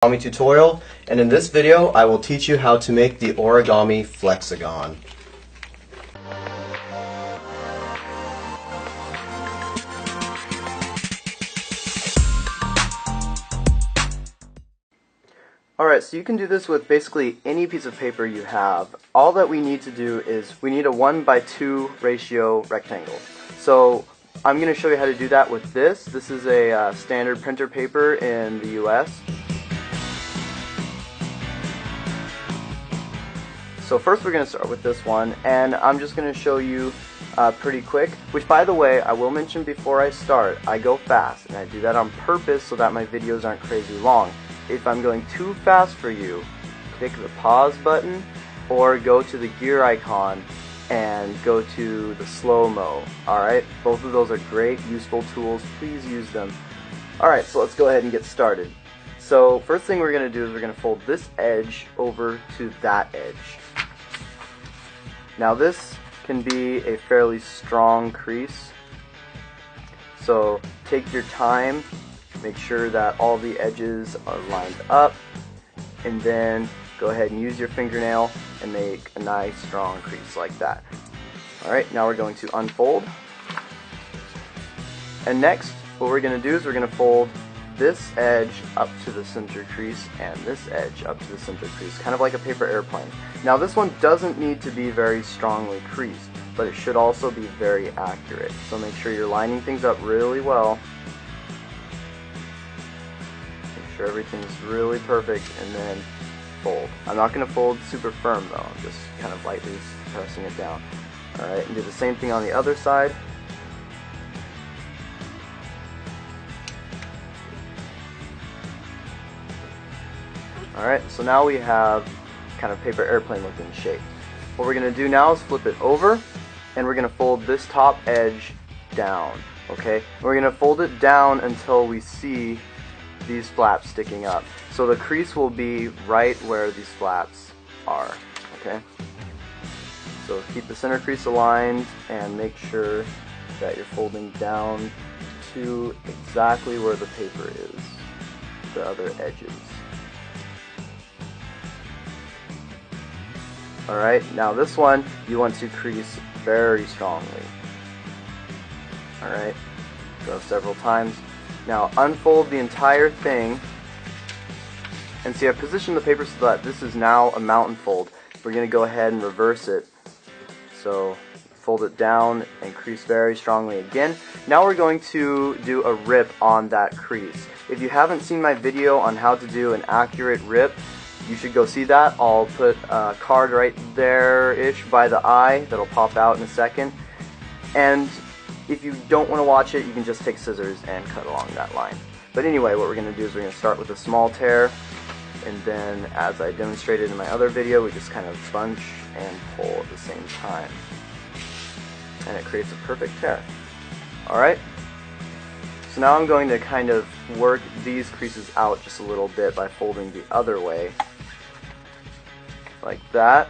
Origami tutorial, and in this video I will teach you how to make the origami flexagon. Alright, so you can do this with basically any piece of paper you have. All that we need to do is we need a 1:2 ratio rectangle. So I'm going to show you how to do that with this. This is a standard printer paper in the US. So first we're going to start with this one, and I'm just going to show you pretty quick, which by the way, I will mention before I start, I go fast, and I do that on purpose so that my videos aren't crazy long. If I'm going too fast for you, click the pause button or go to the gear icon and go to the slow-mo. Alright, both of those are great, useful tools. Please use them. Alright, so let's go ahead and get started. So first thing we're going to do is we're going to fold this edge over to that edge. Now this can be a fairly strong crease, so take your time, make sure that all the edges are lined up, and then go ahead and use your fingernail and make a nice strong crease like that. Alright, now we're going to unfold, and next what we're going to do is we're going to fold this edge up to the center crease and this edge up to the center crease, kind of like a paper airplane. Now this one doesn't need to be very strongly creased, but it should also be very accurate. So make sure you're lining things up really well. Make sure everything's really perfect, and then fold. I'm not going to fold super firm though, I'm just kind of lightly pressing it down. Alright, and do the same thing on the other side. Alright, so now we have kind of paper airplane looking shape. What we're going to do now is flip it over, and we're going to fold this top edge down. Okay, we're going to fold it down until we see these flaps sticking up. So the crease will be right where these flaps are. Okay, so keep the center crease aligned and make sure that you're folding down to exactly where the paper is, the other edges. Alright, now this one you want to crease very strongly. Alright, go several times. Now unfold the entire thing, and see I've positioned the paper so that this is now a mountain fold. We're going to go ahead and reverse it. So fold it down and crease very strongly again. Now we're going to do a rip on that crease. If you haven't seen my video on how to do an accurate rip, you should go see that. I'll put a card right there-ish by the eye that'll pop out in a second. And if you don't want to watch it, you can just take scissors and cut along that line. But anyway, what we're going to do is we're going to start with a small tear, and then as I demonstrated in my other video, we just kind of bunch and pull at the same time. And it creates a perfect tear. Alright? So now I'm going to kind of work these creases out just a little bit by folding the other way. Like that.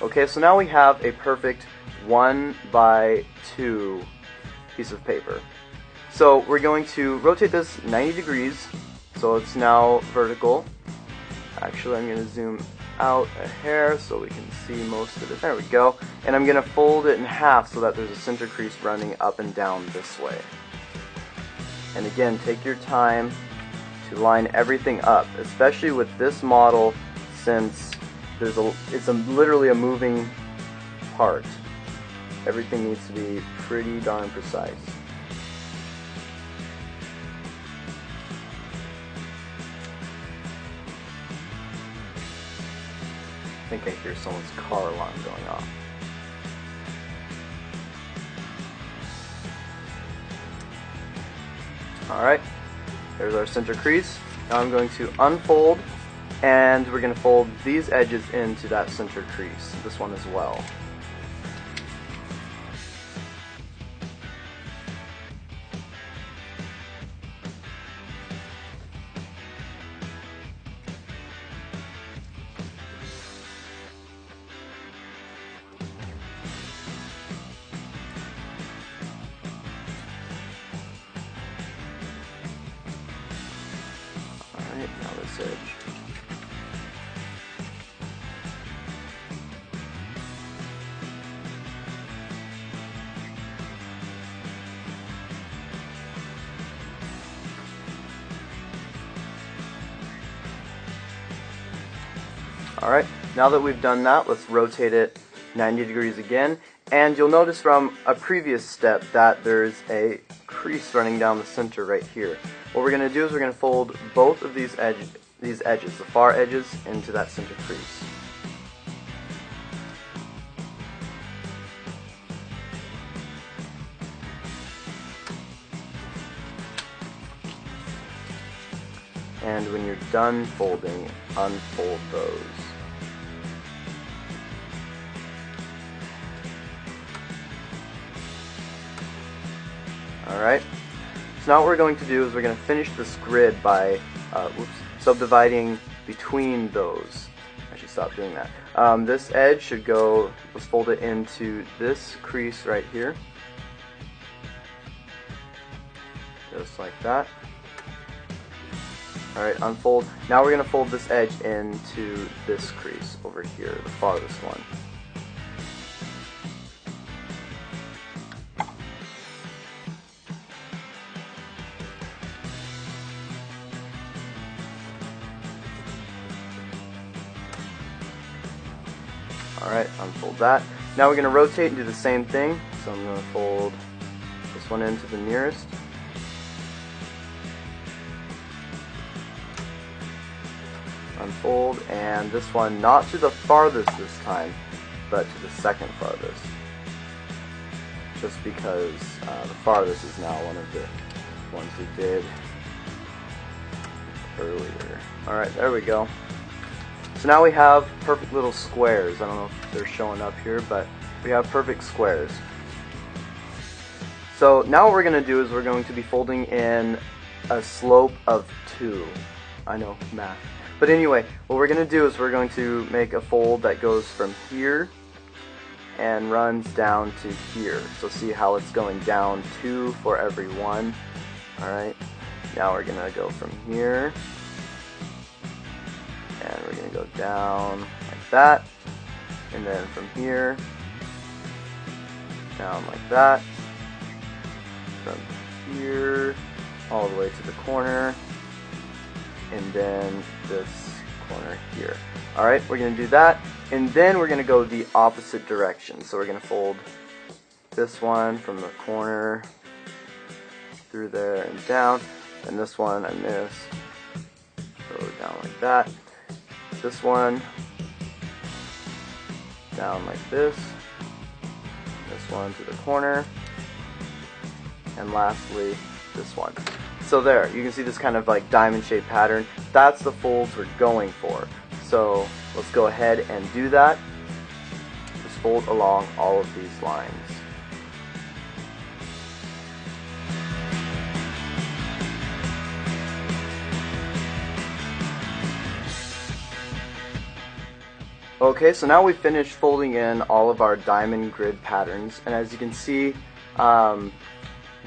Okay, so now we have a perfect 1:2 piece of paper. So we're going to rotate this 90 degrees, so it's now vertical. Actually, I'm going to zoom out a hair so we can see most of it. There we go. And I'm going to fold it in half so that there's a center crease running up and down this way. And again, take your time to line everything up, especially with this model, since it's literally a moving part. Everything needs to be pretty darn precise. I think I hear someone's car alarm going off. Alright, there's our center crease. Now I'm going to unfold, and we're going to fold these edges into that center crease, this one as well. Now this edge. Alright, now that we've done that, let's rotate it 90 degrees again, and you'll notice from a previous step that there's a crease running down the center right here. What we're going to do is we're going to fold both of these edges, the far edges, into that center crease. And when you're done folding, unfold those. Alright, so now what we're going to do is we're going to finish this grid by subdividing between those. I should stop doing that. This edge should go, let's fold it into this crease right here. Just like that. Alright, unfold. Now we're going to fold this edge into this crease over here, the farthest one. Alright, unfold that. Now we're going to rotate and do the same thing. So I'm going to fold this one into the nearest. Unfold, and this one not to the farthest this time, but to the second farthest. Just because the farthest is now one of the ones we did earlier. Alright, there we go. So now we have perfect little squares. I don't know if they're showing up here, but we have perfect squares. So now what we're going to do is we're going to be folding in a slope of 2. I know, math. But anyway, what we're going to do is we're going to make a fold that goes from here and runs down to here. So see how it's going down 2 for every 1. Alright, now we're going to go from here, and we're going to go down like that, and then from here, down like that, from here, all the way to the corner, and then this corner here. Alright, we're going to do that, and then we're going to go the opposite direction. So we're going to fold this one from the corner through there and down, and this one I missed, go down like that, this one down like this one to the corner, and lastly this one. So there, you can see this kind of like diamond shaped pattern. That's the folds we're going for. So let's go ahead and do that. Just fold along all of these lines. Okay, so now we've finished folding in all of our diamond grid patterns, and as you can see,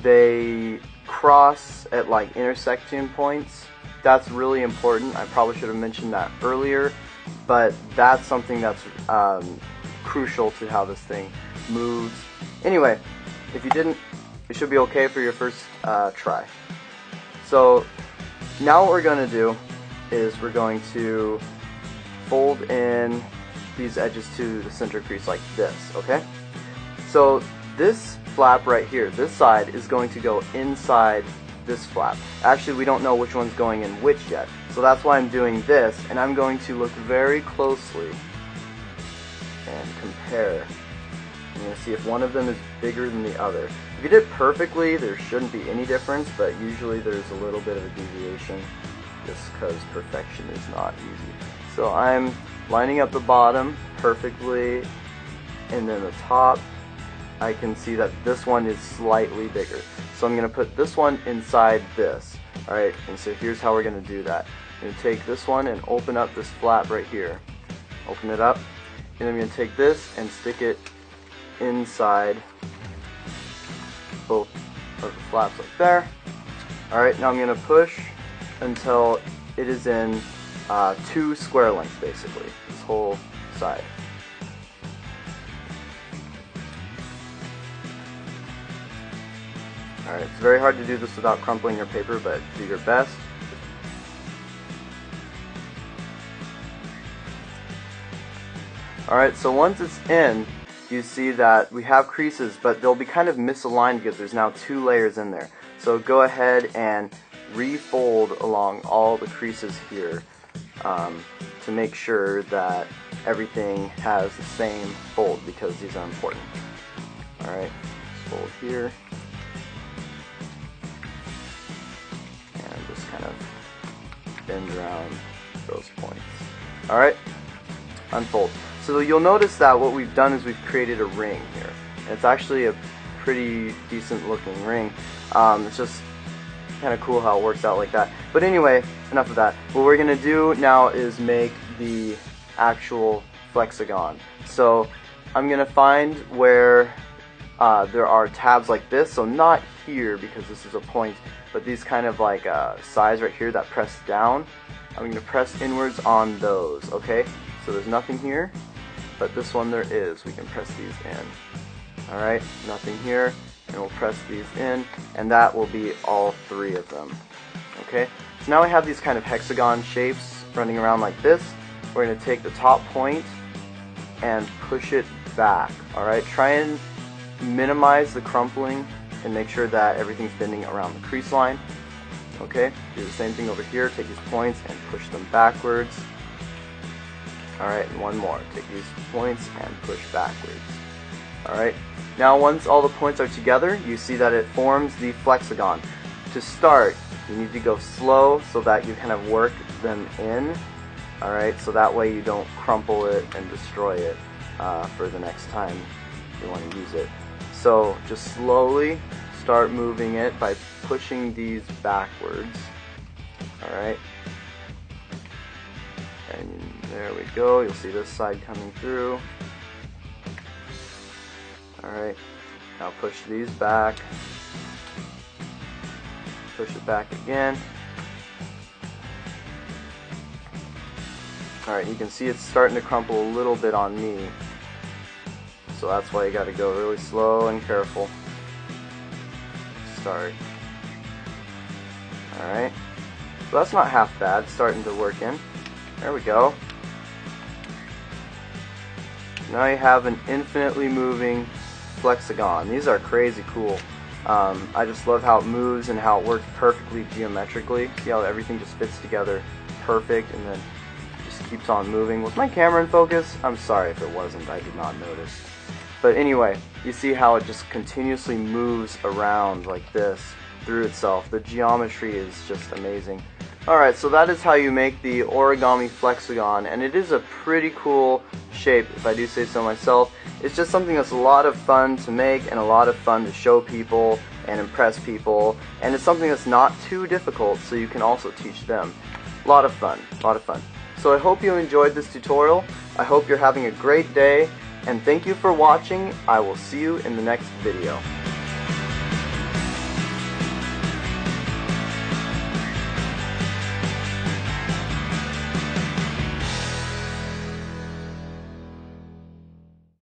they cross at like intersection points. That's really important. I probably should have mentioned that earlier, but that's something that's crucial to how this thing moves. Anyway, if you didn't, it should be okay for your first try. So now what we're going to do is we're going to fold in these edges to the center crease like this, okay? So this flap right here, this side, is going to go inside this flap. Actually, we don't know which one's going in which yet, so that's why I'm doing this, and I'm going to look very closely and compare. I'm going to see if one of them is bigger than the other. If you did it perfectly, there shouldn't be any difference, but usually there's a little bit of a deviation just because perfection is not easy. So I'm lining up the bottom perfectly, and then the top, I can see that this one is slightly bigger. So I'm going to put this one inside this. Alright, and so here's how we're going to do that. I'm going to take this one and open up this flap right here. Open it up, and I'm going to take this and stick it inside both of the flaps like there. Alright, now I'm going to push until it is in 2 square lengths basically, this whole side. Alright, it's very hard to do this without crumpling your paper, but do your best. Alright, so once it's in, you see that we have creases, but they'll be kind of misaligned because there's now 2 layers in there. So go ahead and refold along all the creases here to make sure that everything has the same fold, because these are important. Alright, fold here. And just kind of bend around those points. Alright, unfold. So you'll notice that what we've done is we've created a ring here. And it's actually a pretty decent looking ring. It's just kind of cool how it works out like that. But anyway, enough of that. What we're going to do now is make the actual flexagon. So I'm going to find where there are tabs like this. So not here, because this is a point, but these kind of like sides right here that press down. I'm going to press inwards on those, okay? So there's nothing here, but this one there is. We can press these in. Alright, nothing here, and we'll press these in, and that will be all 3 of them. Okay, so now we have these kind of hexagon shapes running around like this. We're going to take the top point and push it back. Alright, try and minimize the crumpling and make sure that everything's bending around the crease line. Okay, do the same thing over here. Take these points and push them backwards. Alright, and one more. Take these points and push backwards. Alright, now once all the points are together, you see that it forms the flexagon. To start, you need to go slow so that you kind of work them in. Alright, so that way you don't crumple it and destroy it for the next time you want to use it. So just slowly start moving it by pushing these backwards. Alright. And there we go. You'll see this side coming through. Alright. Now push these back. Push it back again. Alright, you can see it's starting to crumple a little bit on me. So that's why you gotta go really slow and careful. Start. Alright. So that's not half bad. It's starting to work in. There we go. Now you have an infinitely moving flexagon. These are crazy cool. I just love how it moves and how it works perfectly geometrically. See how everything just fits together perfect and then just keeps on moving. Was my camera in focus? I'm sorry if it wasn't. I did not notice. But anyway, you see how it just continuously moves around like this through itself. The geometry is just amazing. Alright, so that is how you make the origami flexagon, and it is a pretty cool shape, if I do say so myself. It's just something that's a lot of fun to make and a lot of fun to show people and impress people, and it's something that's not too difficult, so you can also teach them. A lot of fun, a lot of fun. So I hope you enjoyed this tutorial. I hope you're having a great day, and thank you for watching. I will see you in the next video.